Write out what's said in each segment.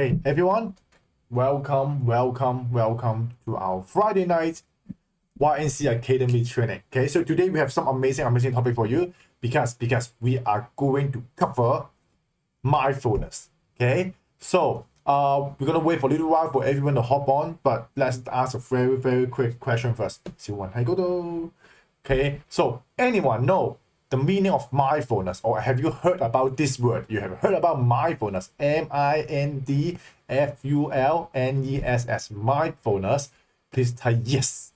Hey everyone, welcome to our Friday night YNC Academy training. Okay, so today we have some amazing topic for you because we are going to cover mindfulness. Okay, so we're gonna wait for a little while for everyone to hop on, but let's ask a very quick question first. Okay, so anyone know the meaning of mindfulness, or have you heard about this word? You have heard about mindfulness, mindfulness, mindfulness. Please type yes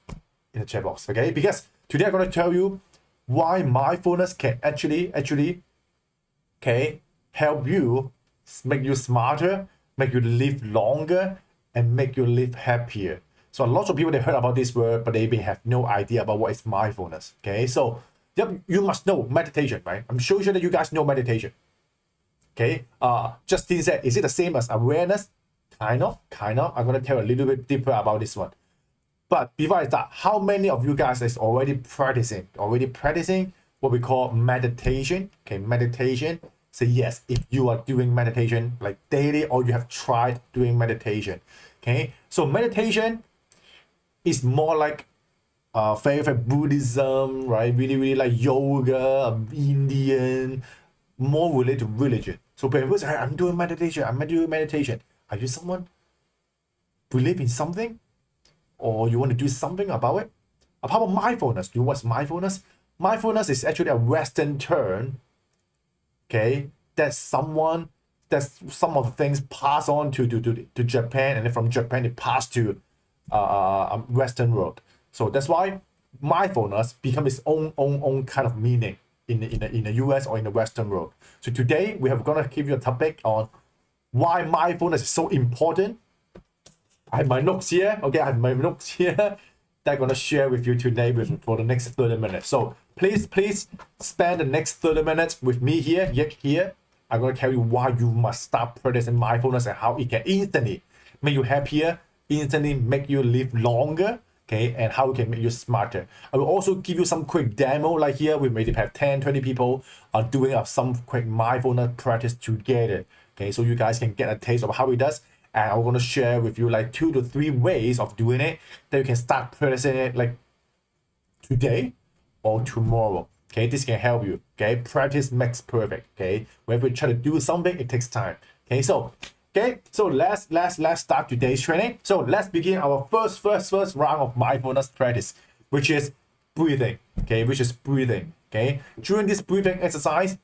in the chat box, okay? Because today I'm going to tell you why mindfulness can actually okay, help you, make you smarter, make you live longer, and make you live happier. So a lot of people, they heard about this word, but they may have no idea about what is mindfulness. Okay, so yep, you must know meditation, right? I'm sure that you guys know meditation. Okay, Justin said, is it the same as awareness? Kind of. I'm gonna tell a little bit deeper about this one. But before I start, how many of you guys is already practicing what we call meditation? Okay, meditation. Say yes if you are doing meditation like daily, or you have tried doing meditation. Okay, so meditation is more like favorite Buddhism, right? Really like yoga, Indian, more related to religion. So people say, I'm doing meditation. Are you someone believe in something, or you want to do something about it? Apart from mindfulness, do you know what's mindfulness? Mindfulness is actually a Western term. Okay, that's some of the things pass on to Japan, and then from Japan it passed to Western world. So that's why mindfulness becomes its own kind of meaning in the US or in the Western world. So today we are gonna give you a topic on why mindfulness is so important. I have my notes here. Okay, I have my notes here that I'm gonna share with you today for the next 30 minutes. So please spend the next 30 minutes with me here, Yik here. I'm gonna tell you why you must start practicing mindfulness and how it can instantly make you happier, instantly make you live longer. Okay, and how it can make you smarter. I will also give you some quick demo, like here we maybe have 10-20 people are doing some quick mindfulness practice together. Okay, so you guys can get a taste of how it does, and I'm going to share with you like 2 to 3 ways of doing it that you can start practicing it like today or tomorrow. Okay, this can help you. Okay, practice makes perfect. Okay, whenever you try to do something, it takes time. Okay, so let's start today's training. So let's begin our first round of mindfulness practice, which is breathing. Okay, Okay, during this breathing exercise,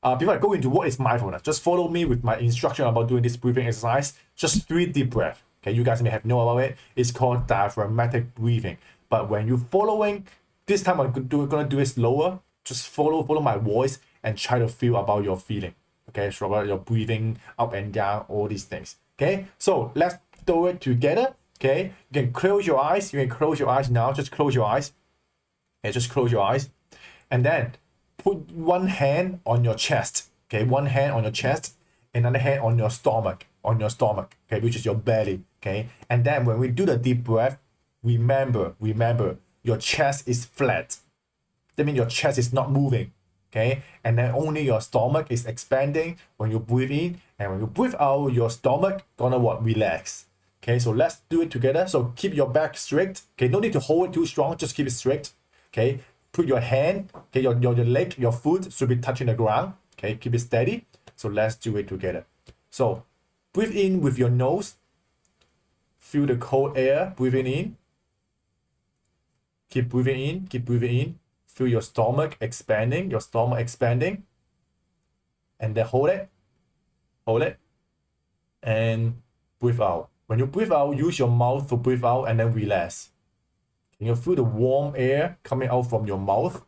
before I go into what is mindfulness, just follow me with my instruction about doing this breathing exercise. Just 3 deep breaths. Okay, you guys may have known about it. It's called diaphragmatic breathing. But when you're following, this time I'm gonna do it slower. Just follow my voice and try to feel about your feeling. Okay, so about your breathing up and down, all these things. Okay, so let's do it together. Okay, you can close your eyes. Now. Just close your eyes. Okay, just close your eyes, and then put one hand on your chest. Okay, one hand on your chest, another hand on your stomach. Okay, which is your belly. Okay, and then when we do the deep breath, remember, your chest is flat. That means your chest is not moving. Okay, and then only your stomach is expanding when you breathe in, and when you breathe out, your stomach gonna relax. Okay, so let's do it together. So keep your back straight. Okay, no need to hold it too strong, just keep it straight. Okay, put your hand, okay, your leg, your foot should be touching the ground. Okay, keep it steady. So let's do it together. So breathe in with your nose, feel the cold air breathing in. Keep breathing in. Feel your stomach expanding, and then hold it, and breathe out. When you breathe out, use your mouth to breathe out and then relax. Can you feel the warm air coming out from your mouth?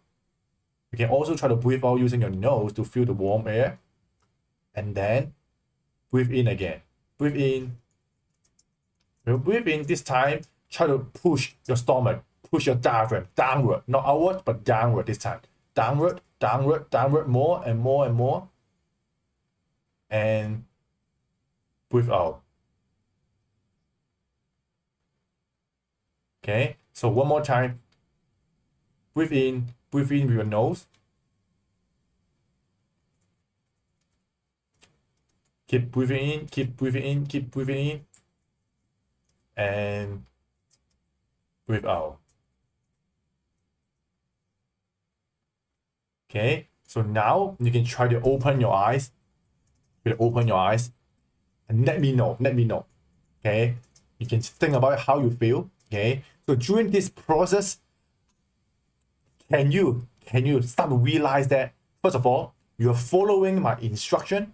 You can also try to breathe out using your nose to feel the warm air, and then breathe in again. Breathe in. When you breathe in this time, try to push your stomach. Push your diaphragm downward, not outward, but downward this time. Downward, more and more. And breathe out. Okay, so one more time. Breathe in with your nose. Keep breathing in, keep breathing in, keep breathing in. And breathe out. Okay, so now you can try to open your eyes. Open your eyes and let me know. Okay, you can think about how you feel. Okay, so during this process, can you start to realize that first of all, you're following my instruction.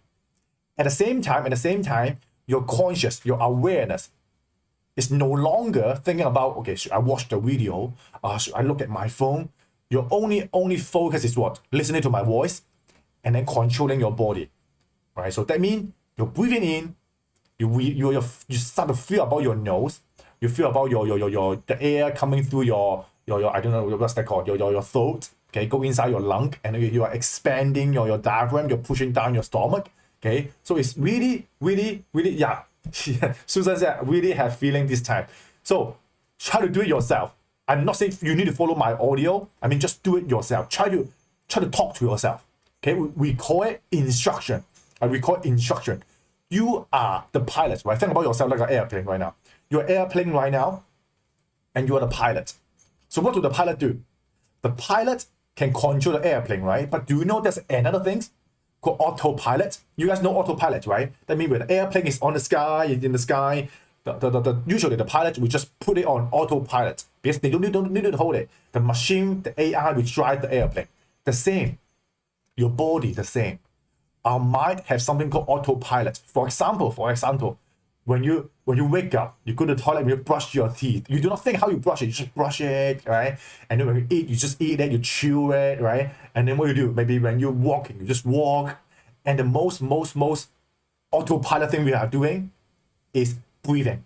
At the same time, your conscious, your awareness is no longer thinking about, okay, should I watch the video? Should I look at my phone? Your only focus is what? Listening to my voice and then controlling your body. Right? So that means you're breathing in, you start to feel about your nose, you feel about your the air coming through your I don't know what's that called, your throat, okay, go inside your lung, and you are expanding your diaphragm, you're pushing down your stomach. Okay, so it's really, yeah. Susan said, really have feeling this time. So try to do it yourself. I'm not saying you need to follow my audio. I mean, just do it yourself. Try to talk to yourself. Okay, we call it instruction. We call it instruction. You are the pilot, right? Think about yourself like an airplane right now. You're an airplane right now, and you are the pilot. So what do the pilot do? The pilot can control the airplane, right? But do you know there's another thing called autopilot? You guys know autopilot, right? That means when the airplane is on the sky, in the sky, usually the pilot will just put it on autopilot because they don't need to hold it. The machine, the AI will drive the airplane. The same. Your body, the same. Our mind has something called autopilot. For example, when you wake up, you go to the toilet, you brush your teeth. You do not think how you brush it. You just brush it, right? And then when you eat, you just eat it, you chew it, right? And then what you do? Maybe when you're walking, you just walk. And the most autopilot thing we are doing is breathing.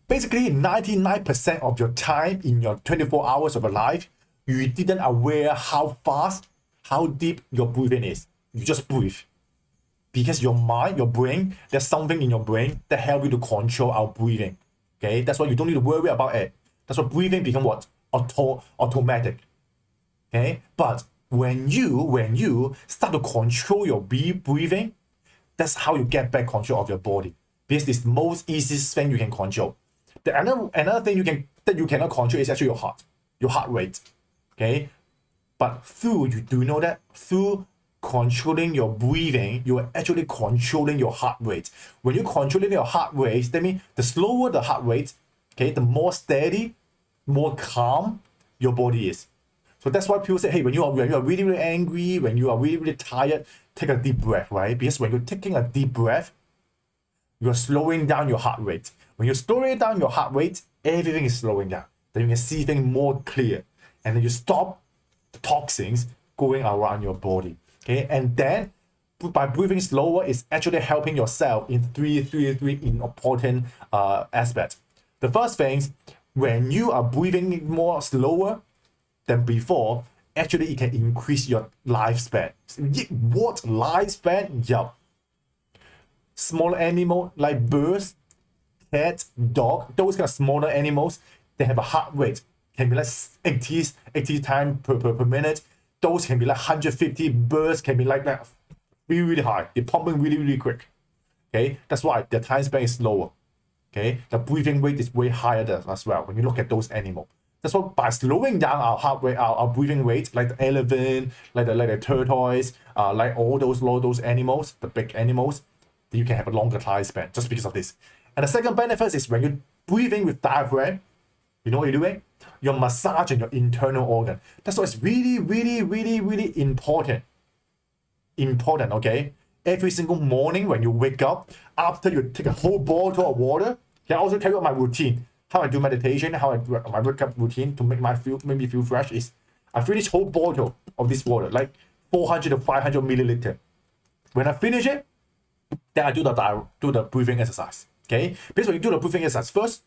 Basically, 99% of your time in your 24 hours of your life, you didn't aware how fast, how deep your breathing is. You just breathe. Because your mind, your brain, there's something in your brain that helps you to control our breathing. Okay, that's why you don't need to worry about it. That's why breathing becomes what? Automatic. Okay, but when you start to control your breathing, that's how you get back control of your body. Because it's the most easiest thing you can control. Another thing that you cannot control is actually your heart rate. Okay, but you do know that through controlling your breathing, you are actually controlling your heart rate. When you're controlling your heart rate, that means the slower the heart rate, okay, the more steady, more calm your body is. So that's why people say, hey, when you are really angry, when you are really tired, take a deep breath, right? Because when you're taking a deep breath, you're slowing down your heart rate. When you're slowing down your heart rate, everything is slowing down. Then you can see things more clear. And then you stop the toxins going around your body. Okay, and then by breathing slower, it's actually helping yourself in three important aspects. The first thing, when you are breathing more slower than before, actually it can increase your lifespan. What lifespan? Yeah. Smaller animal like birds, cats, dog, those kind of smaller animals, they have a heart rate can be like 80 times per minute. Those can be like 150. Birds can be like that, really high. They're pumping really quick. Okay, that's why their time span is slower. Okay, the breathing rate is way higher as well when you look at those animals. That's why by slowing down our heart rate, our breathing rate, like the elephant, like the tortoise, like all those animals, the big animals, you can have a longer lifespan just because of this. And the second benefit is when you're breathing with diaphragm, you know what you're doing? You're massaging your internal organ. That's why it's really important. Important, okay? Every single morning when you wake up, after you take a whole bottle of water, can I also tell you my routine. How I do meditation, how my wake up routine to make me feel fresh is I finish whole bottle of this water, like 400 to 500 milliliter. When I finish it, then I do the breathing exercise. Okay? Because when you do the breathing exercise, first,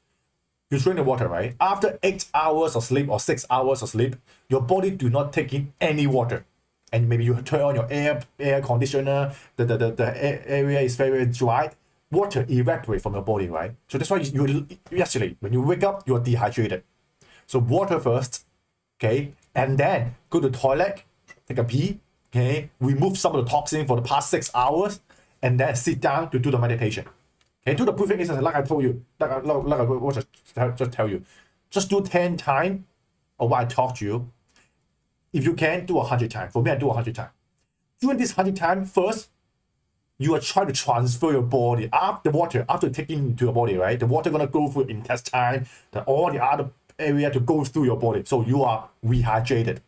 you drink the water, right? After 8 hours of sleep or 6 hours of sleep, your body do not take in any water. And maybe you turn on your air conditioner, the area is very dry. Water evaporates from your body, right? So that's why yesterday, when you wake up, you're dehydrated. So water first, okay? And then go to the toilet, take a pee, Okay, remove some of the toxin for the past 6 hours, and then sit down to do the meditation. Okay, do the breathing exercise like I told you, like I just tell you. Just do 10 times of what I taught you. If you can, do 100 times. For me, I do 100 times. During this 100 times, first, you are trying to transfer your body after taking into your body, right? The water gonna go through intestine, all the other area to go through your body. So you are rehydrated.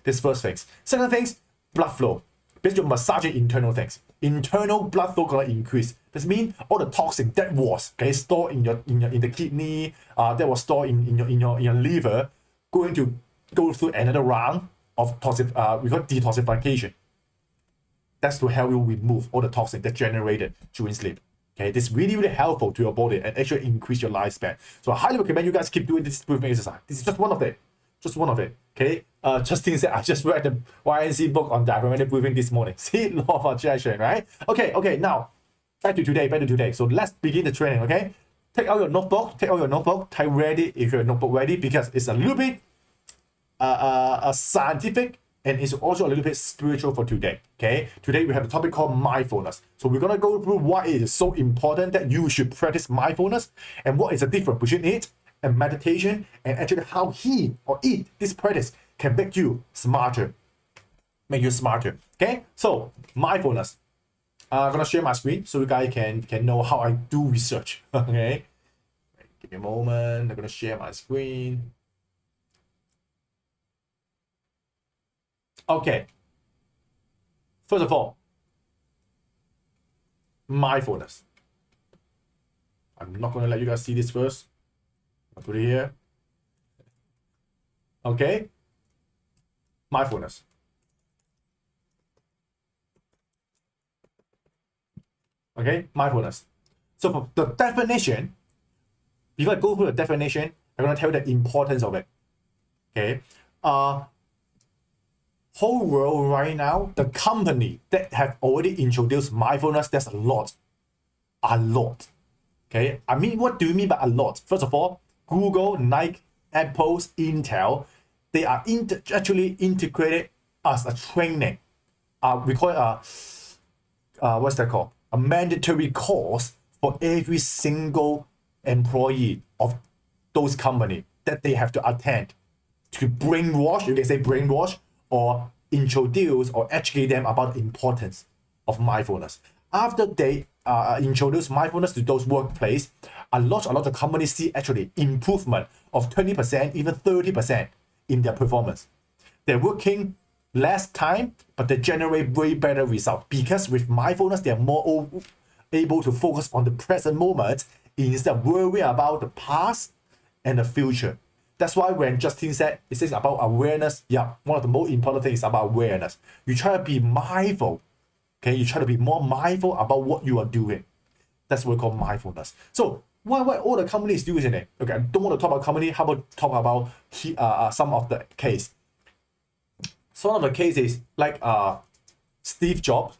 This first things. Second things, blood flow. Basically, massaging internal things. Internal blood flow gonna increase. This means all the toxin that was stored in the kidney, that was stored in your liver, going to go through another round of we call detoxification. That's to help you remove all the toxin that generated during sleep. Okay, this is really, really helpful to your body and actually increase your lifespan. So I highly recommend you guys keep doing this breathing exercise. This is just one of it. Just one of it. Okay. Justin said I just read the YNC book on diaphragmatic breathing this morning. See, law of attraction, right? Okay. Now back to today. So let's begin the training. Okay. Take out your notebook. Type ready if your notebook ready, because it's a little bit scientific, and it's also a little bit spiritual for today. Okay, today we have a topic called mindfulness. So we're gonna go through why it is so important that you should practice mindfulness, and what is the difference between it and meditation, and actually how this practice can make you smarter. Okay, so mindfulness. I'm gonna share my screen so you guys can know how I do research. Okay, give me a moment. I'm gonna share my screen. Okay. First of all, mindfulness. I'm not going to let you guys see this first. I'll put it here. Okay. Mindfulness. Okay, mindfulness. So for the definition, before I go through the definition, I'm going to tell you the importance of it. Okay. Whole world right now, the company that have already introduced mindfulness, there's a lot. Okay, I mean, what do you mean by a lot? First of all, Google, Nike, Apple, Intel, they are actually integrated as a training. We call it what's that called? A mandatory course for every single employee of those companies that they have to attend to brainwash. You can say brainwash, or introduce or educate them about the importance of mindfulness. After they introduce mindfulness to those workplace, a lot of companies see actually improvement of 20%, even 30% in their performance. They're working less time, but they generate way better results, because with mindfulness, they're more able to focus on the present moment instead of worrying about the past and the future. That's why when Justin said, it says about awareness, yeah, one of the most important things is about awareness. You try to be mindful, okay? You try to be more mindful about what you are doing. That's what we call mindfulness. So why all the companies do it? Okay, I don't want to talk about company. How about talk about some of the case? Some of the cases like Steve Jobs.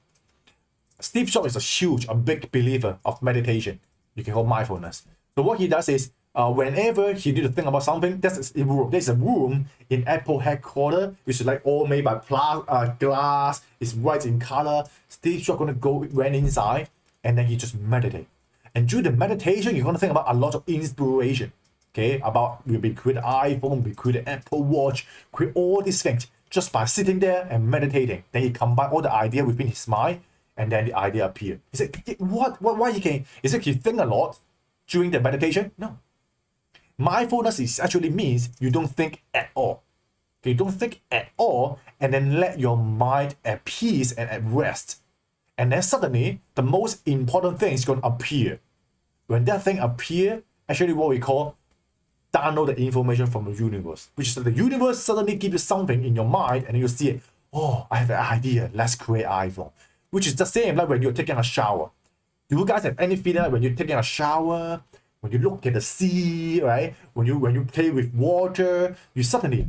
Steve Jobs is a big believer of meditation. You can call mindfulness. So what he does is, whenever he need to think about something, there's a room in Apple headquarters, which is like all made by glass. It's white in color. Steve Jobs went inside, and then he just meditate. And during the meditation, you're gonna think about a lot of inspiration. Okay, about we create iPhone, we create Apple Watch, create all these things just by sitting there and meditating. Then he combine all the idea within his mind, and then the idea appear. He said, why he can? Is it he think a lot during the meditation? No. Mindfulness is actually means you don't think at all. Okay, you don't think at all, and then let your mind at peace and at rest. And then suddenly, the most important thing is going to appear. When that thing appear, actually what we call download the information from the universe, which is that the universe suddenly gives you something in your mind, and you see it. Oh, I have an idea. Let's create iPhone. Which is the same like when you're taking a shower. Do you guys have any feeling like when you're taking a shower? When you look at the sea, right? When you play with water, you suddenly,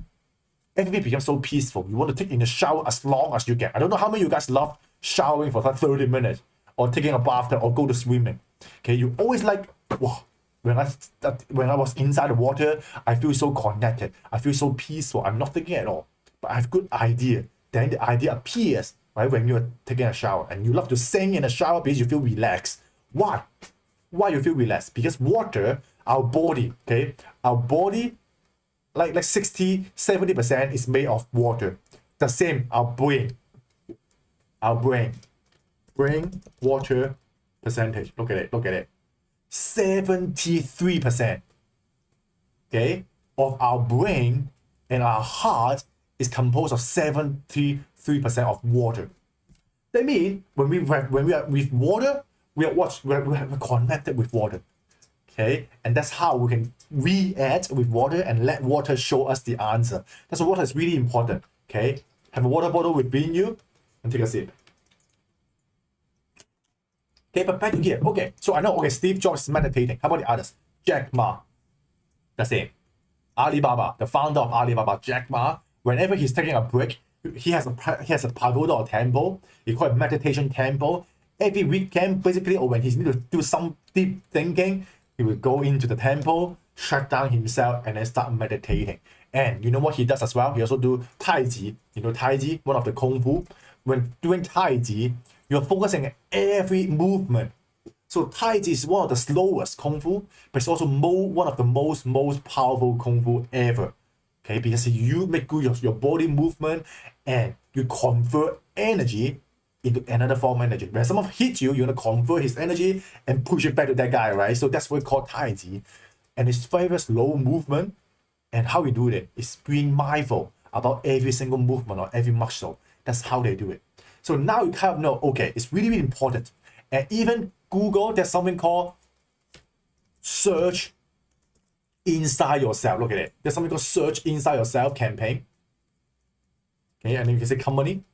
everything becomes so peaceful. You want to take in the shower as long as you can. I don't know how many of you guys love showering for 30 minutes, or taking a bath, or go to swimming. Okay, you always like, wow, when I was inside the water, I feel so connected. I feel so peaceful. I'm not thinking at all, but I have good idea. then the idea appears, right? When you're taking a shower and you love to sing in a shower because you feel relaxed. Why? Why you feel relaxed? Because water, our body, okay, our body, like 60-70% is made of water. The same, our brain, brain water percentage. Look at it. 73%, okay, of our brain and our heart is composed of 73% of water. That means when we are with water, we're connected with water. Okay, and that's how we can react with water and let water show us the answer. That's why water is really important. Okay, have a water bottle within you and take a sip. Okay, but back to here. Okay, so I know, okay, Steve Jobs is meditating. How about the others? Jack Ma, the same. Alibaba, the founder of Alibaba, Jack Ma, whenever he's taking a break, he has a pagoda or temple. He call it meditation temple. Every weekend, basically, or when he needs to do some deep thinking, he will go into the temple, shut down himself, and then start meditating. And you know what he does as well? He also do Tai Chi. You know Tai Chi, one of the Kung Fu. When doing Tai Chi, you're focusing on every movement. So Tai Chi is one of the slowest Kung Fu, but it's also one of the most powerful Kung Fu ever. Okay, because you make good your body movement and you convert energy into another form of energy. When someone hits you, you want to convert his energy and push it back to that guy, right? So that's what we call Tai Chi. And it's very slow movement. And how we do it is being mindful about every single movement or every muscle. That's how they do it. So now you kind of know, okay, it's really important. And even Google, there's something called search inside yourself. Look at it. There's something called search inside yourself campaign. Okay, and then you can say company.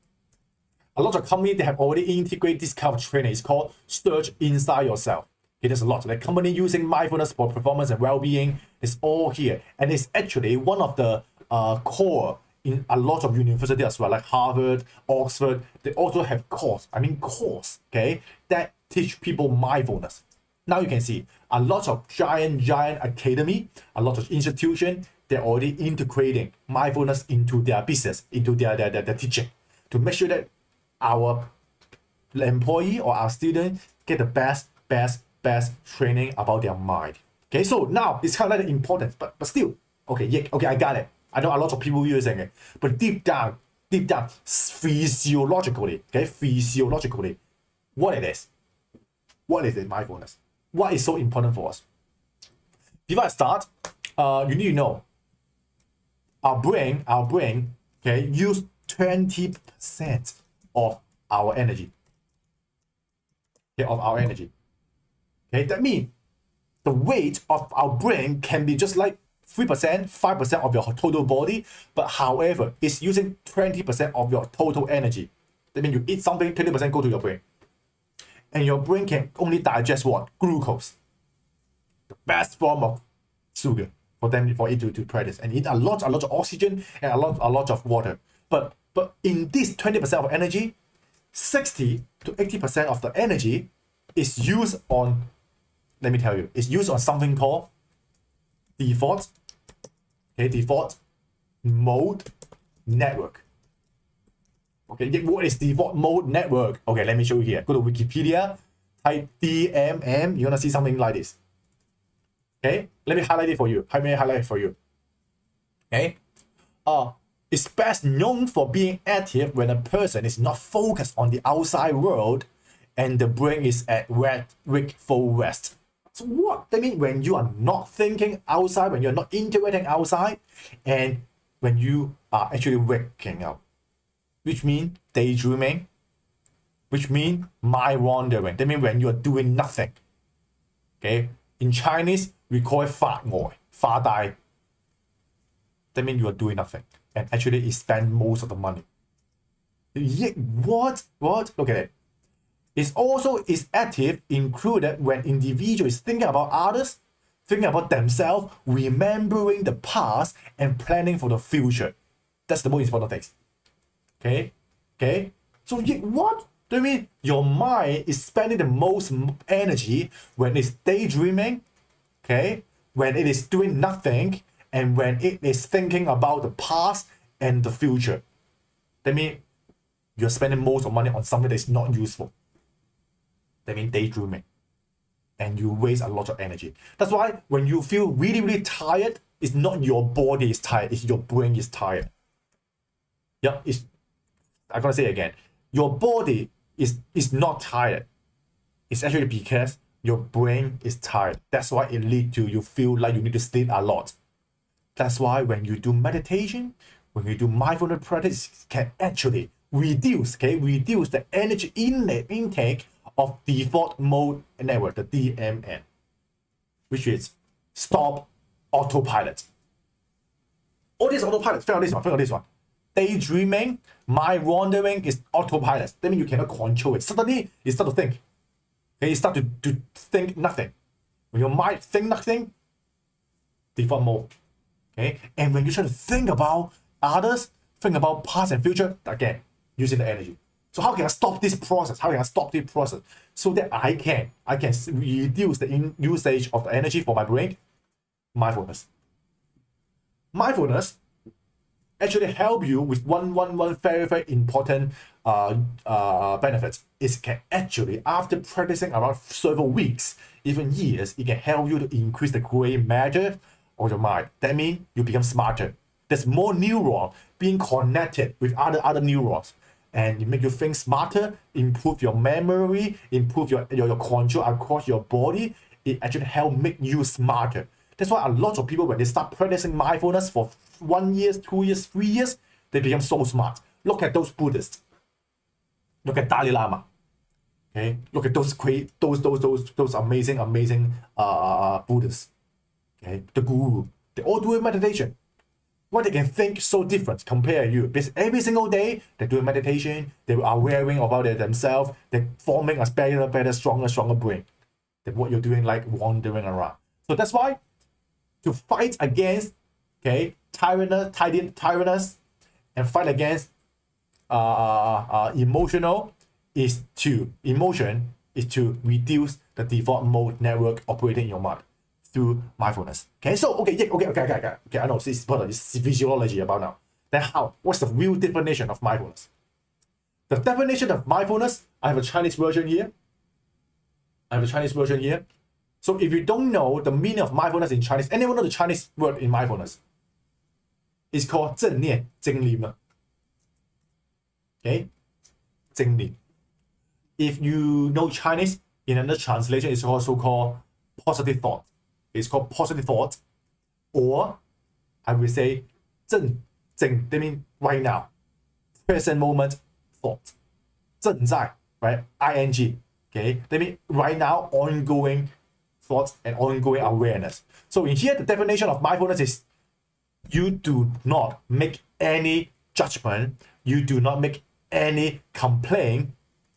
A lot of companies, they have already integrated this kind of training. It's called search inside yourself. Okay, there's a lot. Like company using mindfulness for performance and well-being is all here. And it's actually one of the core in a lot of universities as well, like Harvard, Oxford. They also have course, okay, that teach people mindfulness. Now you can see a lot of giant academy, a lot of institution, they're already integrating mindfulness into their business, into their teaching, to make sure that our employee or our student get the best training about their mind. Okay, so now it's kind of like the importance, but still, okay, I got it. I know a lot of people using it, but deep down, physiologically, what is it, mindfulness? What is so important for us? Before I start, you need to know our brain, okay, use 20% of our energy. Okay, Okay, that means the weight of our brain can be just like 3%, 5% of your total body, but however, it's using 20% of your total energy. That means you eat something, 20% go to your brain. And your brain can only digest what? Glucose. The best form of sugar for it to practice. And eat a lot of oxygen and a lot of water. But in this 20% of energy, 60 to 80% of the energy is used on, let me tell you, it's used on something called default mode network. Okay, what is default mode network? Okay, let me show you here. Go to Wikipedia, type DMM. You're gonna see something like this. Okay, let me highlight it for you. Okay, it's best known for being active when a person is not focused on the outside world and the brain is at wakeful rest. So what? That means when you are not thinking outside, when you're not interacting outside, and when you are actually waking up, which means daydreaming, which means mind wandering. That means when you are doing nothing. Okay? In Chinese, we call it 發呆, 發呆. That means you are doing nothing. And actually, it spends most of the money. What? Look at it. It's also active included when individual is thinking about others, thinking about themselves, remembering the past, and planning for the future. That's the most important thing. Okay? So what? Do you mean your mind is spending the most energy when it's daydreaming, okay? When it is doing nothing, and when it is thinking about the past and the future. That means you're spending most of money on something that's not useful. That means daydreaming. And you waste a lot of energy. That's why when you feel really, really tired, it's not your body is tired, it's your brain is tired. Yeah, I'm gonna say it again. Your body is not tired. It's actually because your brain is tired. That's why it leads to you feel like you need to sleep a lot. That's why when you do meditation, when you do mindfulness practice, can actually reduce the energy intake of default mode network, the DMN, which is stop autopilot. All these autopilots, think of this one. Daydreaming, mind wandering is autopilot. That means you cannot control it. Suddenly, you start to think. Okay, you start to think nothing. When your mind think nothing, default mode. Okay, and when you try to think about others, think about past and future, again, using the energy. So how can I stop this process? So that I can reduce the usage of the energy for my brain? Mindfulness actually help you with one very, very important benefits. It can actually, after practicing around several weeks, even years, it can help you to increase the gray matter of your mind. That means you become smarter. There's more neurons being connected with other neurons. And it make you think smarter, improve your memory, improve your control across your body. It actually help make you smarter. That's why a lot of people, when they start practicing mindfulness for 1 year, 2 years, 3 years, they become so smart. Look at those Buddhists. Look at Dalai Lama. Okay, look at those amazing Buddhists. Okay, the guru. They all do meditation. Why they can think so different compared to you? Because every single day they're doing meditation, they are aware about it themselves, they're forming a better, stronger brain than what you're doing, like wandering around. So that's why to fight against tyrannus and fight against emotion is to reduce the default mode network operating in your mind through mindfulness. Okay, I know this is part of this physiology about now. Then how? What's the real definition of mindfulness? The definition of mindfulness, I have a Chinese version here. So if you don't know the meaning of mindfulness in Chinese, anyone know the Chinese word in mindfulness? It's called 正念, 正念. Okay, 正念. If you know Chinese, in another translation, it's also called positive thought. It's called positive thought, or I would say 正, that means right now, present moment thought. 正在, right? ING. Okay, that means right now, ongoing thoughts and ongoing awareness. So in here, the definition of mindfulness is you do not make any judgment, you do not make any complaint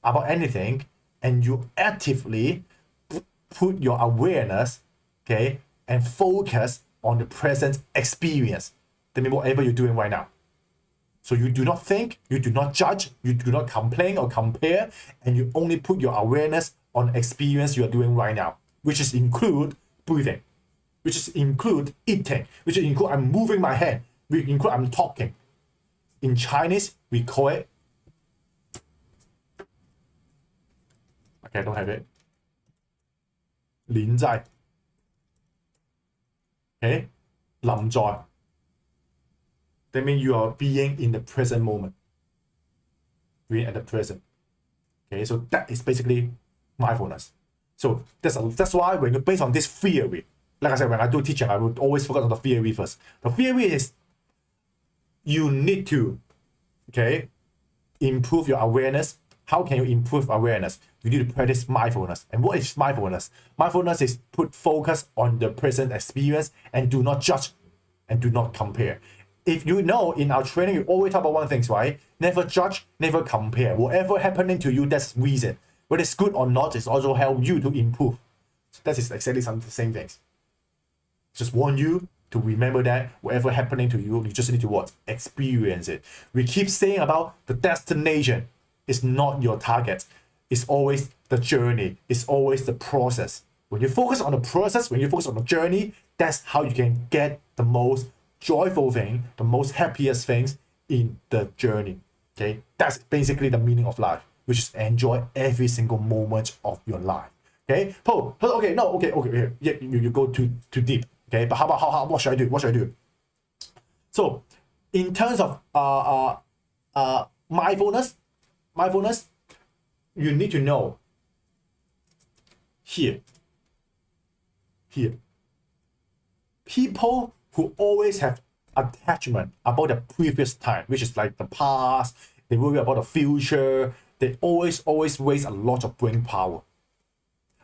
about anything, and you actively put your awareness, okay, and focus on the present experience. That means whatever you're doing right now. So you do not think, you do not judge, you do not complain or compare, and you only put your awareness on the experience you are doing right now, which is include breathing, which is include eating, which is include I'm moving my hand, which include I'm talking. In Chinese, we call it, okay, I don't have it, 臨在. Okay, 臨在. That means you are being in the present moment. Being at the present. Okay, so that is basically mindfulness. So that's why when you based on this theory, like I said, when I do teaching, I would always focus on the theory first. The theory is you need to, okay, improve your awareness. How can you improve awareness? You need to practice mindfulness. And what is mindfulness? Mindfulness is put focus on the present experience and do not judge and do not compare. If you know, in our training, we always talk about one thing, right? Never judge, never compare. Whatever happening to you, that's reason. Whether it's good or not, it's also help you to improve. So that is exactly the same things. Just want you to remember that whatever happening to you, you just need to what? Experience it. We keep saying about the destination is not your target. It's always the journey. It's always the process. When you focus on the process, when you focus on the journey, that's how you can get the most joyful thing, the most happiest things in the journey. Okay, that's basically the meaning of life, which is enjoy every single moment of your life. Okay, okay, no, okay, yeah, you go too deep. Okay, but how what should I do? What should I do? So, in terms of mindfulness, you need to know here. People who always have attachment about the previous time, which is like the past, they worry about the future, they always waste a lot of brain power.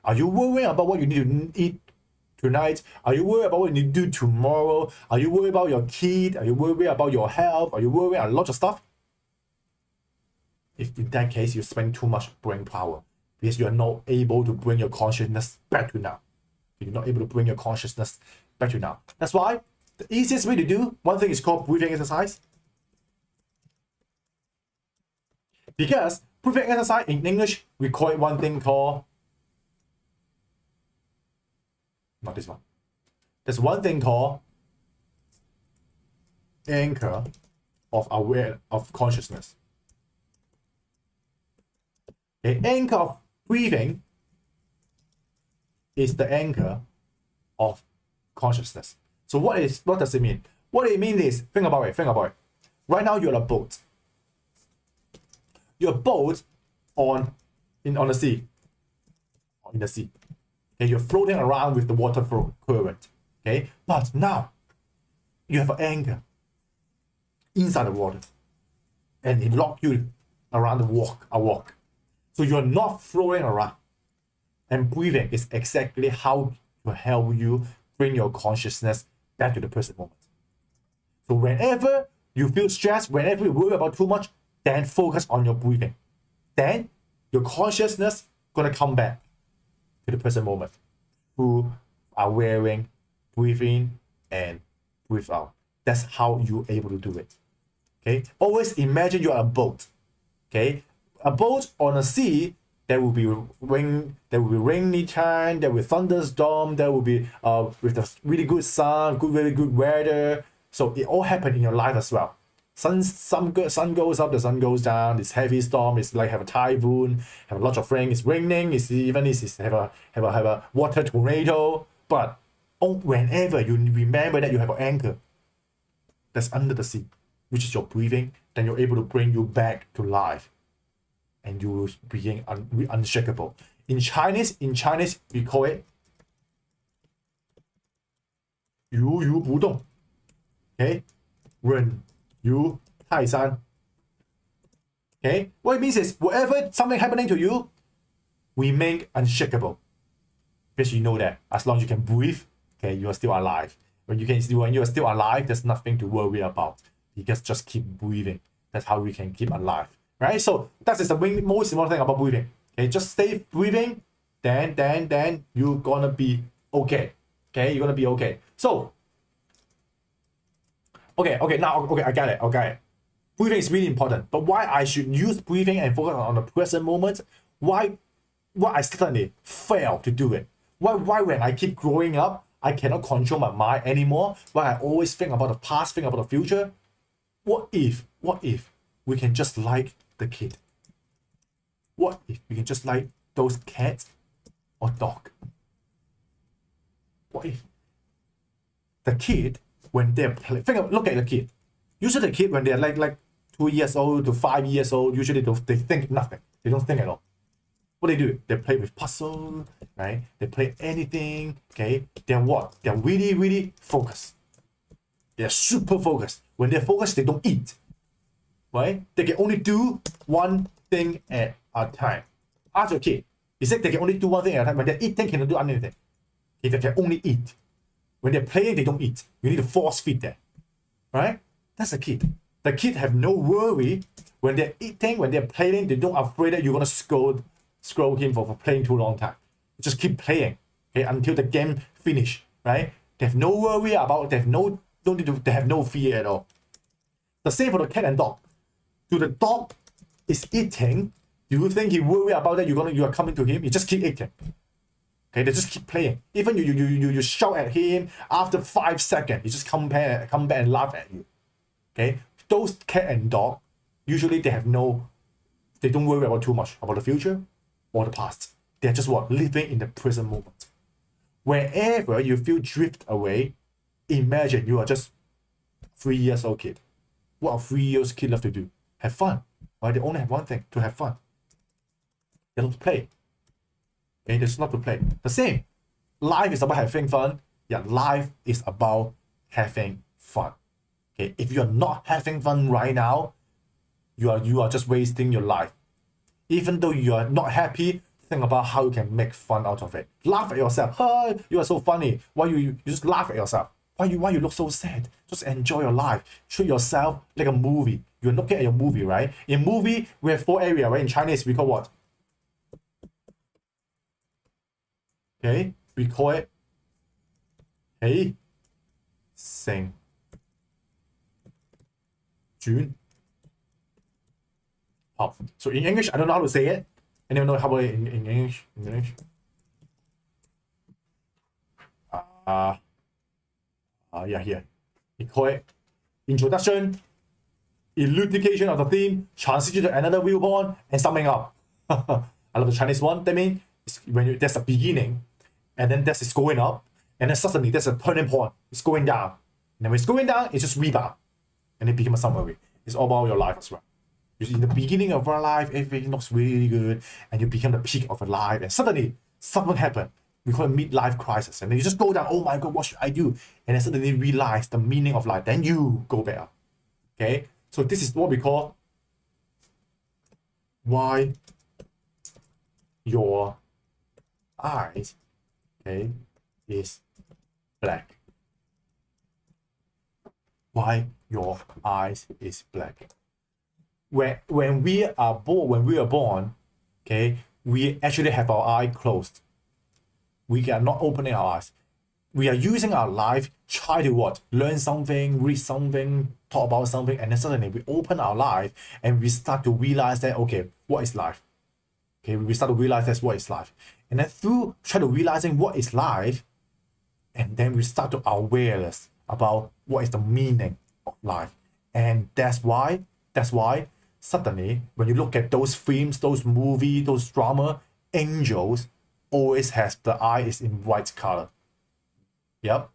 Are you worrying about what you need to eat tonight? Are you worried about what you need to do tomorrow? Are you worried about your kid? Are you worried about your health? Are you worried about a lot of stuff? If in that case, you spend too much brain power because you're not able to bring your consciousness back to now. You're not able to bring your consciousness back to now. That's why the easiest way to do one thing is called breathing exercise. Because breathing exercise in English, we call it one thing called, not this one. There's one thing called anchor of consciousness. The anchor of breathing is the anchor of consciousness. So what does it mean? What it means is, think about it. Right now you're on a boat. You're a boat on the sea. In the sea. Okay, you're floating around with the water current. Okay, but now you have an anchor inside the water, and it locks you around a walk. So you're not floating around. And breathing is exactly how to help you bring your consciousness back to the present moment. So whenever you feel stressed, whenever you worry about too much, then focus on your breathing. Then your consciousness gonna come back to the present moment through wearing, breathe in, and breathe out. That's how you're able to do it. Okay, always imagine you're a boat. Okay, a boat on a sea. There will be rainy time, there will be thunderstorm, there will be with the really good sun, very good weather. So it all happened in your life as well. Sun goes up, the sun goes down. It's heavy storm. It's like have a typhoon, have a lot of rain. It's raining. It's have a water tornado. But whenever you remember that you have an anchor that's under the sea, which is your breathing, then you're able to bring you back to life. And you will be unshakable. In Chinese, we call it 如如不动. Okay, 忍如泰山. Okay, what it means is whatever something happening to you, remain unshakable. Because you know that as long as you can breathe, okay, you are still alive. When you are still alive, there's nothing to worry about. You just keep breathing. That's how we can keep alive. Right, so that is the most important thing about breathing. Okay, just stay breathing, then you're gonna be okay. Okay, you're gonna be okay. So, okay, I get it. Breathing is really important, but why I should use breathing and focus on the present moment? Why I suddenly fail to do it? Why when I keep growing up, I cannot control my mind anymore? Why I always think about the past, think about the future? What if we can just like the kid? What if we can just like those cats or dog? What if the kid, when they're playing, look at the kid. Usually the kid, when they're like 2 years old to 5 years old, usually they think nothing. They don't think at all. What they do? They play with puzzle, right? They play anything, okay? They're what? They're really, really focused. They're super focused. When they're focused, they don't eat. Right? They can only do one thing at a time. Ask your kid. He said they can only do one thing at a time. When they're eating, they cannot do anything. If they can only eat. When they're playing, they don't eat. You need to force feed them. Right? That's a kid. The kid have no worry. When they're eating, when they're playing, they don't afraid that you're gonna scold him for playing too long time. Just keep playing, okay, until the game finish. Right? They have no worry about. They have no fear at all. The same for the cat and dog. To the dog is eating, do you think he worry about that you are coming to him? You just keep eating. Okay, they just keep playing. Even you shout at him, after 5 seconds, he just come back and laugh at you. Okay, those cat and dog usually they don't worry about too much about the future or the past. They're just living in the present moment. Wherever you feel drift away, imagine you are just 3 years old kid. What a 3 years kid love to do? Have fun. Right? They only have one thing, to have fun. They love to play. Okay, they just love to play. The same. Life is about having fun. Yeah, life is about having fun. Okay, if you're not having fun right now, you are just wasting your life. Even though you are not happy, think about how you can make fun out of it. Laugh at yourself. Hi, you are so funny. Why you just laugh at yourself? Why you look so sad? Just enjoy your life. Treat yourself like a movie. You're looking at your movie, right? In movie, we have 4 areas, right? In Chinese, we call what? Okay, we call it Hey, Sing, June. Oh, so in English, I don't know how to say it. Anyone know how about it in English? Yeah, here. We call it introduction, elucidation of the theme, transition to another viewpoint, and summing up. I love the Chinese one. That means when there's a beginning, and then there's going up, and then suddenly there's a turning point. It's going down. And then when it's going down, it's just rebound. And it becomes a summary. It's all about your life as well. In the beginning of our life, everything looks really good, and you become the peak of your life, and suddenly something happened. We call it midlife crisis, and then you just go down. Oh my God, what should I do? And then suddenly realize the meaning of life. Then you go back up. Okay, so this is what we call why your eyes, okay, is black. Why your eyes is black. When we are born, okay, we actually have our eye closed. We are not opening our eyes. We are using our life, try to what? Learn something, read something, talk about something, and then suddenly we open our life and we start to realize that, okay, what is life? Okay, we start to realize that's what is life. And then through try to realizing what is life, and then we start to awareness about what is the meaning of life. And that's why suddenly when you look at those films, those movies, those drama, angels always has the eye is in white color. Yep.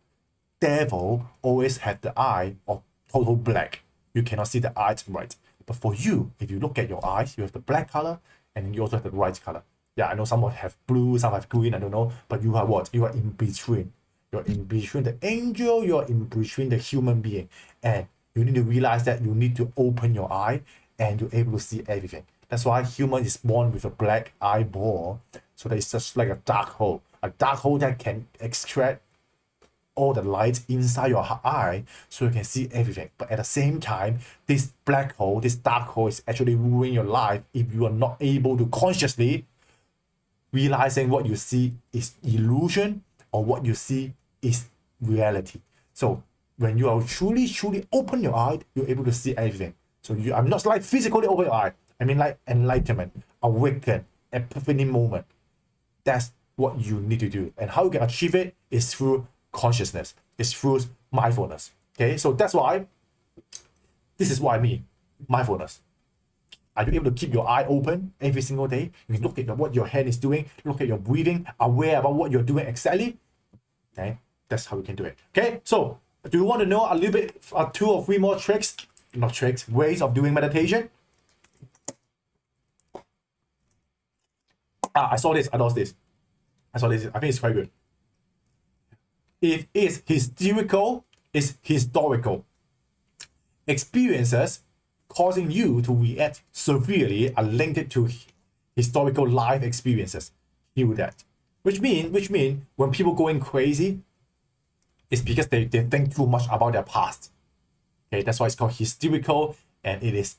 Devil always have the eye of total black. You cannot see the eyes right. But for you, if you look at your eyes, you have the black color and you also have the white color. Yeah, I know some have blue, some have green, I don't know. But you are what? You are in between. You're in between the angel, you're in between the human being. And you need to realize that you need to open your eye and you're able to see everything. That's why human is born with a black eyeball. So that it's just like a dark hole. A dark hole that can extract all the light inside your eye so you can see everything. But at the same time, this black hole, this dark hole is actually ruining your life if you are not able to consciously realizing what you see is illusion or what you see is reality. So when you are truly open your eye, you're able to see everything. So I'm not like physically open your eye. I mean like enlightenment, awaken, epiphany moment. That's what you need to do. And how you can achieve it is through consciousness. It's through mindfulness. Okay, so that's why this is what I mean. Mindfulness. Are you able to keep your eye open every single day? You can look at what your hand is doing, look at your breathing, aware about what you're doing exactly. Okay, that's how you can do it. Okay, so do you want to know a little bit, 2 or 3 more tricks? Not tricks, ways of doing meditation? I saw this. I think it's quite good. It is hysterical, it's historical. Experiences causing you to react severely are linked to historical life experiences. Hear that. Which mean when people going crazy, it's because they think too much about their past. Okay, that's why it's called hysterical and it is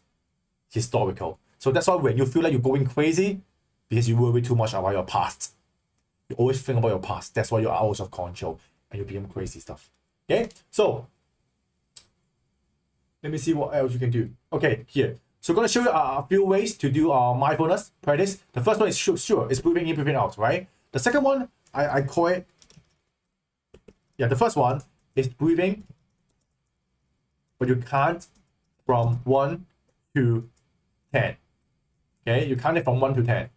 historical. So that's why when you feel like you're going crazy, because you worry too much about your past. You always think about your past. That's why you're out of control and you become crazy stuff. Okay, so let me see what else you can do. Okay, here. So I'm going to show you a few ways to do mindfulness practice. The first one is sure, it's breathing in, breathing out, right? The second one, I call it, yeah, the first one is breathing, but you count from 1 to 10. Okay, you count it from 1 to 10.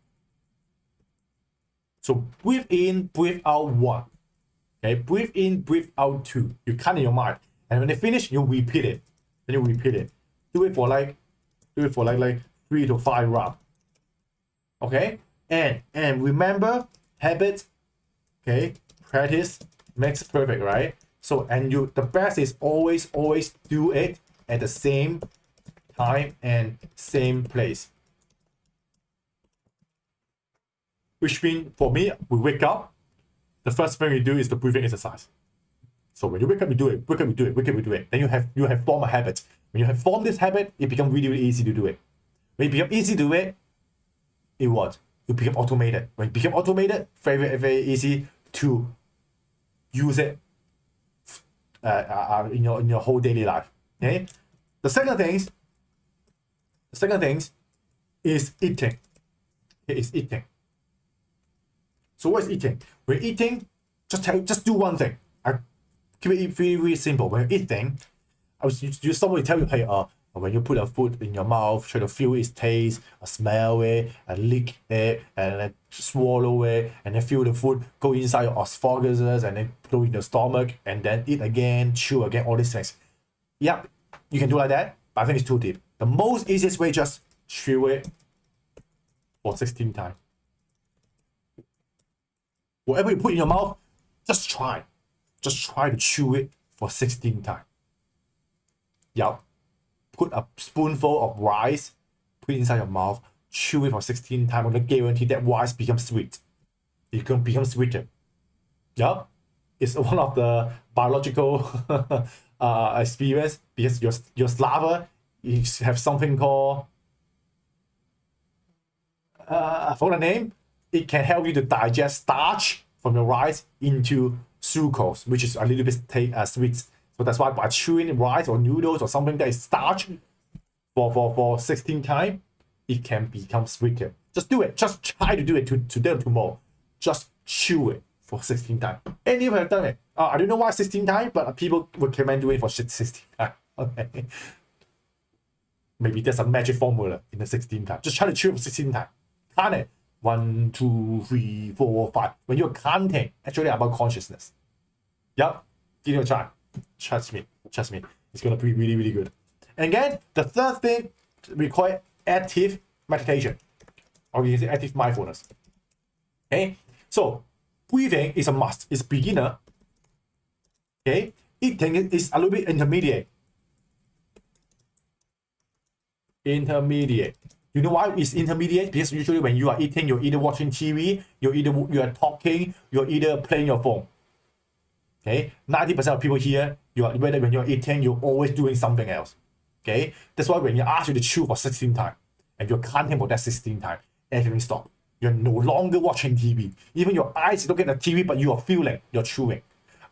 So breathe in, breathe out 1. Okay, breathe in, breathe out 2. You count in your mind. And when they finish, you repeat it. Then you repeat it. Do it for like 3 to 5 rounds. Okay? And remember, habit, okay, practice makes perfect, right? So, and the best is always do it at the same time and same place. Which means, for me, we wake up, the first thing we do is the breathing exercise. So when you wake up, you do it, wake up, you do it, wake up, you do it. Then you have formed a habit. When you have formed this habit, it becomes really, really easy to do it. When it becomes easy to do it, it what? You become automated. When it becomes automated, very, very, very easy to use it in your whole daily life. Okay. The second thing is eating. Okay, is eating. So what is eating? When eating, just do one thing. I keep it really, really simple. When you're eating, somebody tell you, hey, when you put a food in your mouth, try to feel its taste, smell it, lick it, and then swallow it, and then feel the food go inside your esophagus, and then go in your stomach, and then eat again, chew again, all these things. Yep, you can do like that, but I think it's too deep. The most easiest way, just chew it for 16 times. Whatever you put in your mouth, just try. Just try to chew it for 16 times. Yep. Put a spoonful of rice, put it inside your mouth, chew it for 16 times, and guarantee that rice becomes sweet. It can become sweeter. Yep. It's one of the biological experience, because your saliva have something called, I forgot the name. It can help you to digest starch from your rice into sucrose, which is a little bit sweet. So that's why by chewing rice or noodles or something that is starch for 16 times, it can become sweeter. Just do it. Just try to do it today or tomorrow. Just chew it for 16 times. And you have done it. I don't know why 16 times, but people recommend doing it for 16 times. Okay. Maybe there's a magic formula in the 16 times. Just try to chew it for 16 times. Count it. 1, 2, 3, 4, 5. When you're counting, actually about consciousness. Yep. Give it a try. Trust me. It's gonna be really, really good. And again, the third thing, we call it active meditation, or you can say active mindfulness. Okay, so breathing is a must. It's beginner. Okay, eating is a little bit intermediate. You know why it's intermediate? Because usually when you are eating, you're either watching TV, you are talking, you're either playing your phone. Okay, 90% of people here, whether when you're eating, you're always doing something else. Okay, that's why when you ask you to chew for 16 times, and you're counting for that 16 times, everything stop. You're no longer watching TV. Even your eyes look at the TV, but you are feeling you're chewing.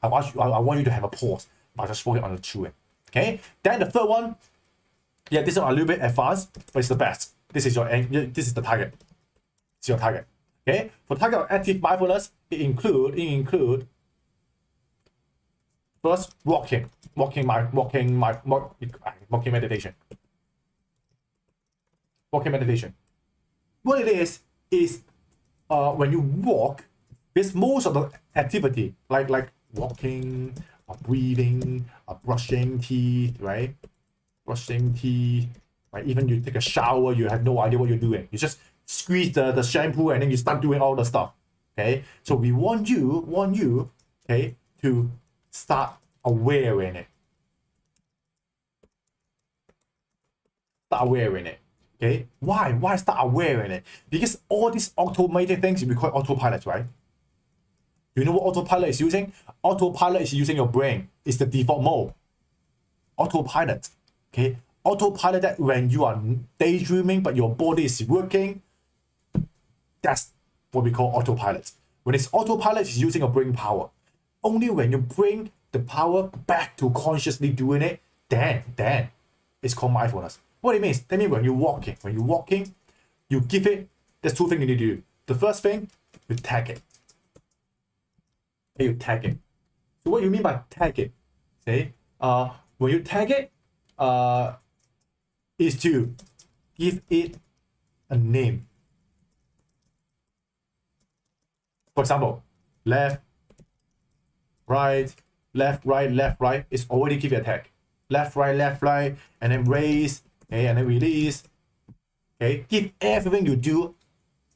I want you to have a pause, but just focus on the chewing. Okay, then the third one, yeah, this one a little bit advanced, but it's the best. This is the target. It's your target. Okay, for target of active mindfulness, it include first, walking meditation. Walking meditation. What it is when you walk, it's most of the activity, like walking, breathing, brushing teeth, right? Right? Even you take a shower, you have no idea what you're doing. You just squeeze the shampoo and then you start doing all the stuff. Okay, so we want you, okay, to start aware in it. Start aware in it. Okay, why start aware in it? Because all these automated things we call autopilot, right? You know what autopilot is using? Autopilot is using your brain. It's the default mode. Autopilot. Okay, autopilot, that when you are daydreaming but your body is working, that's what we call autopilot. When it's autopilot, it's using your brain power. Only when you bring the power back to consciously doing it, then it's called mindfulness. What it means? That means when you're walking, you give it, there's two things you need to do. The first thing, you tag it. Okay, you tag it. So what you mean by tag it? Say, when you tag it, is to give it a name. For example, left, right, left, right, left, right is already give you a tag. Left, right, and then raise, okay, and then release. Okay, give everything you do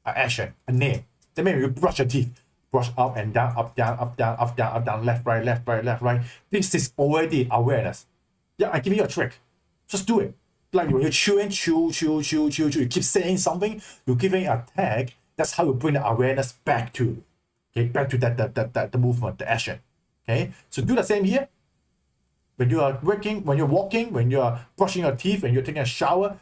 an action, a name. That means you brush your teeth, brush up and down, up, down, up, down, up, down, up, down, left, right, left, right, left, right. This is already awareness. Yeah, I give you a trick. Just do it. Like when you're chewing, chew, you keep saying something, you're giving a tag. That's how you bring the awareness back to, okay, back to that the movement, the action. Okay, so do the same here. When you are working, when you're walking, when you are brushing your teeth, when you're taking a shower,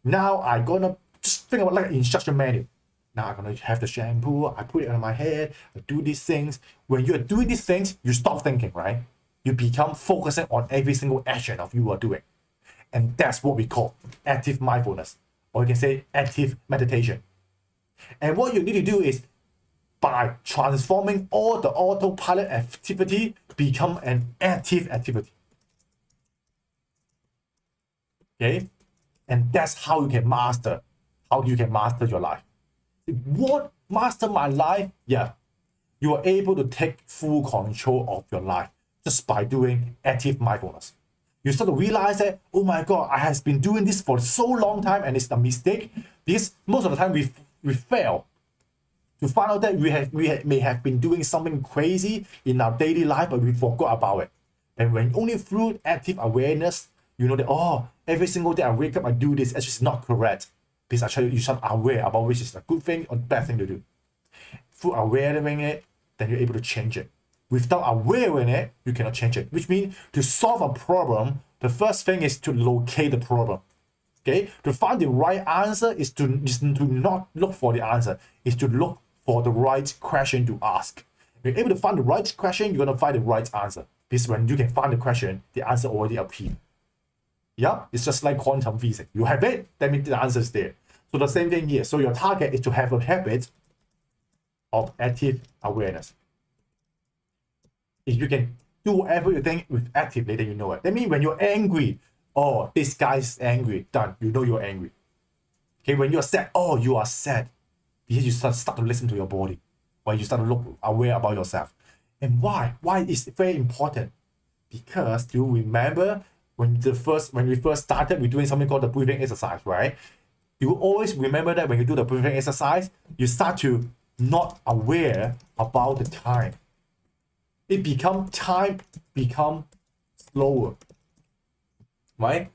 now I'm gonna just think about like an instruction manual. Now I'm gonna have the shampoo, I put it on my head, I do these things. When you're doing these things, you stop thinking, right? You become focusing on every single action of you are doing. And that's what we call active mindfulness, or you can say active meditation. And what you need to do is by transforming all the autopilot activity become an active activity. Okay? And that's how you can master, your life. What master my life? Yeah. You are able to take full control of your life just by doing active mindfulness. You start to realize that, oh my God, I have been doing this for so long time and it's a mistake, because most of the time we fail to find out that we may have been doing something crazy in our daily life, but we forgot about it. And when only through active awareness, you know that, oh, every single day I wake up, I do this, it's just not correct. Because actually you start aware about which is a good thing or bad thing to do. Through awareing it, then you're able to change it. Without awareing it, you cannot change it. Which means to solve a problem, the first thing is to locate the problem. Okay? To find the right answer is to not look for the answer, is to look for the right question to ask. If you're able to find the right question, you're going to find the right answer. Because when you can find the question, the answer already appears. Yeah, it's just like quantum physics. You have it, that means the answer is there. So the same thing here. So your target is to have a habit of active awareness. If you can do everything with actively, then you know it. That means when you're angry, oh, this guy's angry, done. You know you're angry. Okay, when you're sad, oh, you are sad. Because you start to listen to your body. Or you start to look aware about yourself. And why? Why is it very important? Because you remember when we first started, we're doing something called the breathing exercise, right? You always remember that when you do the breathing exercise, you start to not aware about the time. Time become slower, right?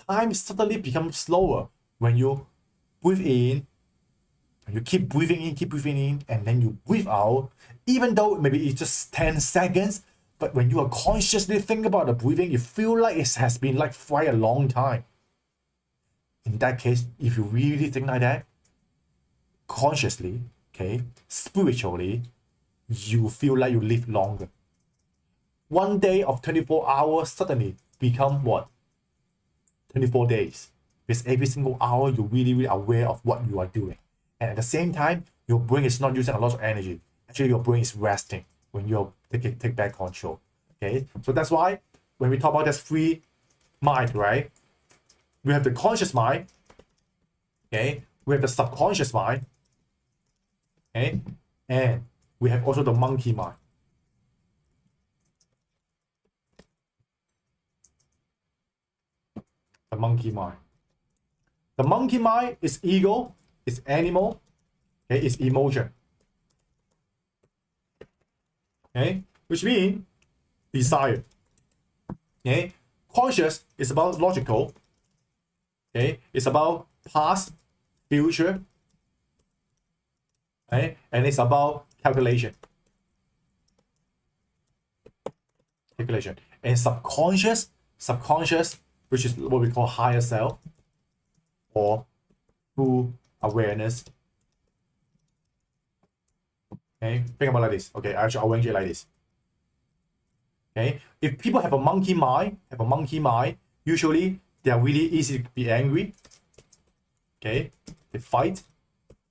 Time suddenly becomes slower when you breathe in, and you keep breathing in, and then you breathe out. Even though maybe it's just 10 seconds, but when you are consciously thinking about the breathing, you feel like it has been like quite a long time. In that case, if you really think like that, consciously, okay, spiritually, you feel like you live longer. One day of 24 hours suddenly become what? 24 days. Because every single hour, you're really aware of what you are doing. And at the same time, your brain is not using a lot of energy. Actually, your brain is resting when you take back control. Okay, so that's why when we talk about this free mind, right? We have the conscious mind. Okay, we have the subconscious mind. Okay, and we have also the monkey mind. The monkey mind. The monkey mind is ego, is animal, okay, is emotion. Okay, which means desire. Okay, conscious is about logical. Okay, it's about past, future. Okay, and it's about calculation. And subconscious, which is what we call higher self, or full awareness. Okay, think about it like this. Okay, I'll arrange it like this. Okay, if people have a monkey mind, usually they are really easy to be angry. Okay, they fight.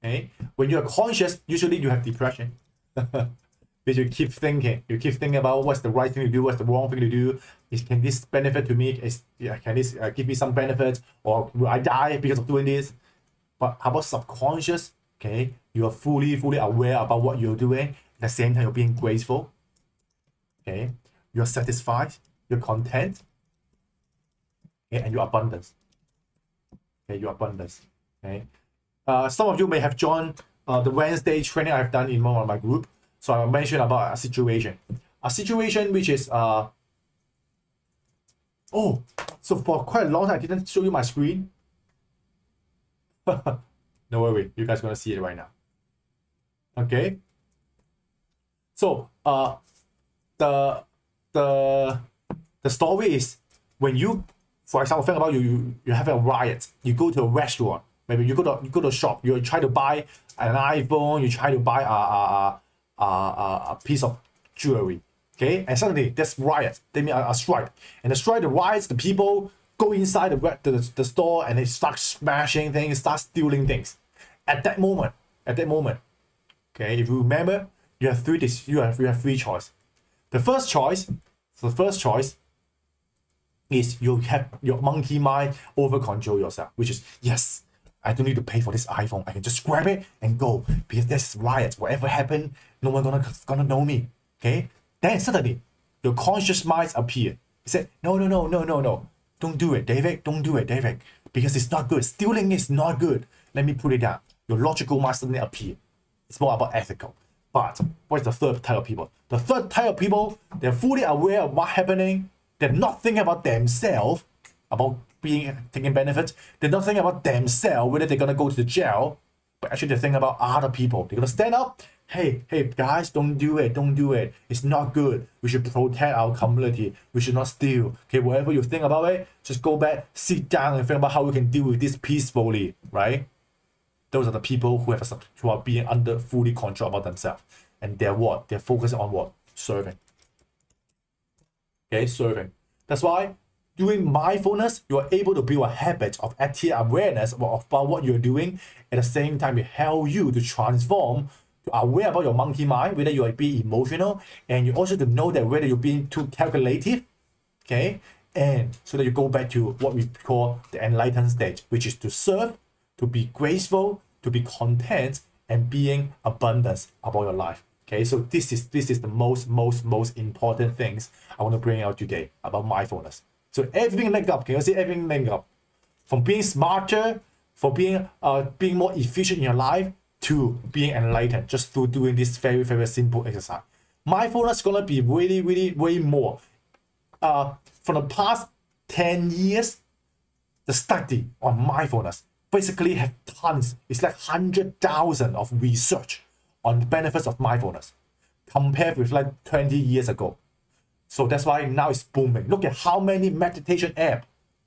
Okay, when you are conscious, usually you have depression. Because you keep thinking about what's the right thing to do, what's the wrong thing to do. Can this benefit to me? Can this give me some benefits, or will I die because of doing this? But how about subconscious? Okay, you are fully aware about what you're doing. At the same time, you're being graceful. Okay, you're satisfied, you're content, okay, and your abundance. Okay, your abundance. Okay, some of you may have joined the Wednesday training I've done in one of my group. So I mentioned about a situation which is so for quite a long time I didn't show you my screen. No worry, you guys are gonna see it right now. Okay. So the story is, when you, for example, think about you have a riot, you go to a restaurant, maybe you go to a shop, you try to buy an iPhone, you try to buy a piece of jewelry, okay, and suddenly there's riot, they mean a strike, and the riots, the people go inside the store and they start smashing things, start stealing things. At that moment, okay, if you remember, you have three choices. The first choice is you have your monkey mind over control yourself, which is, yes, I don't need to pay for this iPhone. I can just grab it and go, because there's riots. Whatever happened, no one gonna know me. Okay? Then suddenly, your conscious minds appear. He said, no. Don't do it, David. Don't do it, David. Because it's not good. Stealing is not good. Let me put it down. Your logical mind suddenly appear. It's more about ethical. But what is the third type of people? The third type of people, they're fully aware of what's happening. They're not thinking about themselves, about taking benefits. They're not thinking about themselves, whether they're gonna go to the jail, but actually they're thinking about other people. They're gonna stand up. Hey guys, don't do it. It's not good. We should protect our community. We should not steal. Okay, whatever you think about it, just go back, sit down, and think about how we can deal with this peacefully, right? Those are the people who are being under fully control about themselves. And they're what? They're focusing on what? Serving. Okay, serving. That's why doing mindfulness, you are able to build a habit of active awareness about what you're doing. At the same time, it helps you to transform, to aware about your monkey mind, whether you are being emotional, and you also to know that whether you're being too calculative, okay? And so that you go back to what we call the enlightened stage, which is to serve, to be graceful, to be content, and being abundance about your life. Okay, so this is the most important things I want to bring out today about mindfulness. So everything linked up. Can you see everything linked up? From being smarter, for being more efficient in your life, to being enlightened just through doing this very simple exercise. Mindfulness is gonna be really way more. From the past 10 years, the study on mindfulness basically have tons. It's like 100,000 of research on the benefits of mindfulness compared with like 20 years ago. So that's why now it's booming. Look at how many meditation apps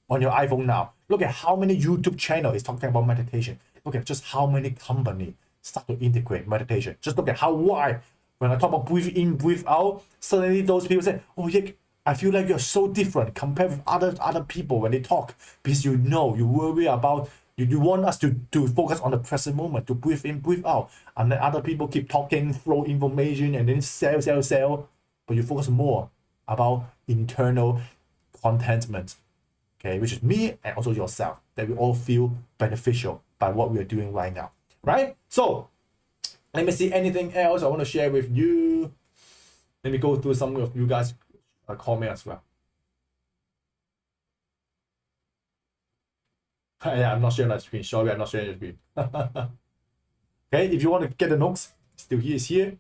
on your iPhone now. Look at how many YouTube channels is talking about meditation. Look at just how many companies start to integrate meditation. Just look at how wide. When I talk about breathe in, breathe out, suddenly those people say, oh, Yik, I feel like you're so different compared with other people when they talk. Because you worry about, you want us to focus on the present moment, to breathe in, breathe out. And then other people keep talking, throw information, and then sell. But you focus more about internal contentment, okay, which is me and also yourself, that we all feel beneficial by what we are doing right now, right? So let me see anything else I want to share with you. Let me go through some of you guys' comments as well. Yeah, I'm not sharing that screen. Sorry, I'm not sharing the screen. Okay, if you want to get the notes, still here is here.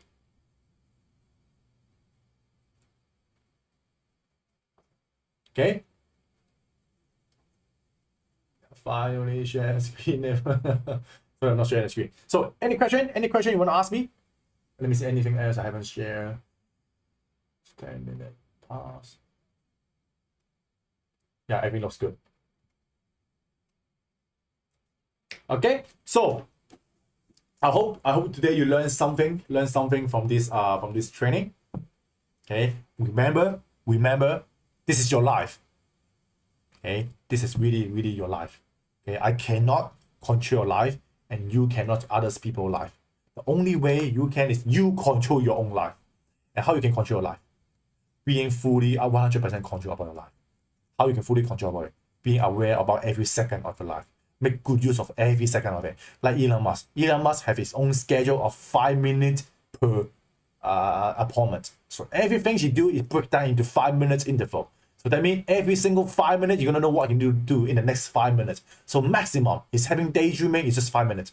Okay. Finally share screen. So I'm not sharing the screen. So any question you want to ask me? Let me see anything else I haven't shared. 10 minutes pass. Yeah, everything looks good. Okay, so I hope today you learned something from this training. Okay, remember, this is your life. Okay, this is really your life. Okay, I cannot control your life, and you cannot others people's life. The only way you can is you control your own life. and how you can control your life. Being fully 100% control about your life. How you can fully control about it. Being aware about every second of your life. Make good use of every second of it. Like Elon Musk. Elon Musk have his own schedule of 5 minutes per appointment. So everything you do is break down into 5 minutes interval. So that means every single 5 minutes, you're gonna know what you can do in the next 5 minutes. So maximum is having daydreaming is just 5 minutes.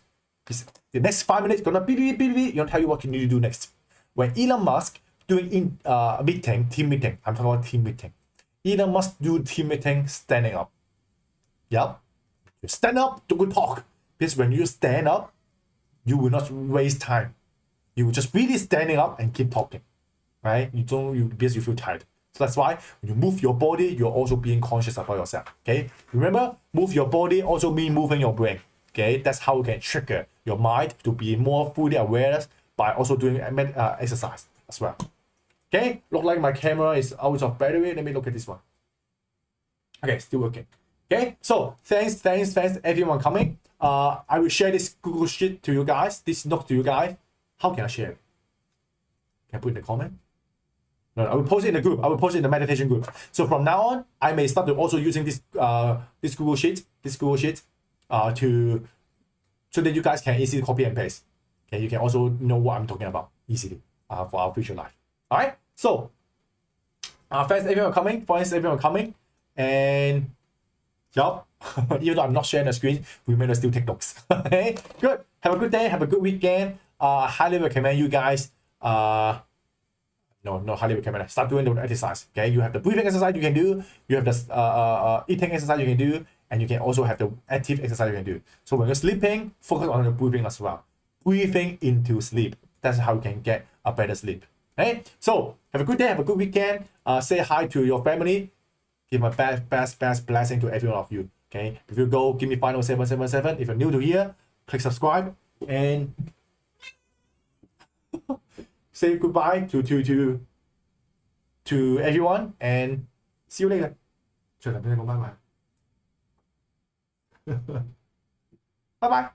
The next 5 minutes gonna beep, beep, beep, beep, gonna tell you what you need to do next. When Elon Musk doing team meeting, I'm talking about team meeting. Elon Musk do team meeting standing up. Yep. You stand up, don't talk. Because when you stand up, you will not waste time. You will just really standing up and keep talking. Right? Because you feel tired. So that's why when you move your body, you're also being conscious about yourself. Okay? Remember, move your body also means moving your brain. Okay? That's how you can trigger your mind to be more fully aware by also doing exercise as well. Okay? Look like my camera is out of battery. Let me look at this one. Okay, still working. Okay, so thanks everyone coming. I will share this Google Sheet to you guys, this note to you guys. How can I share it? Can I put in the comment? No, I will post it in the group. I will post it in the meditation group. So from now on, I may start to also using this Google Sheet, so that you guys can easily copy and paste. Okay, you can also know what I'm talking about easily for our future life. All right. So, thanks everyone coming, and yup. Even though I'm not sharing the screen, we may still take notes. Okay, good. Have a good day. Have a good weekend. Highly recommend you guys. No, highly recommend. Start doing the exercise. Okay, you have the breathing exercise you can do. You have the eating exercise you can do, and you can also have the active exercise you can do. So when you're sleeping, focus on the breathing as well. Breathing into sleep. That's how you can get a better sleep. Okay, so have a good day. Have a good weekend. Say hi to your family. Give my best blessing to every one of you. Okay, if you go, give me final 777. If you're new to here, click subscribe and say goodbye to everyone and see you later. Bye bye.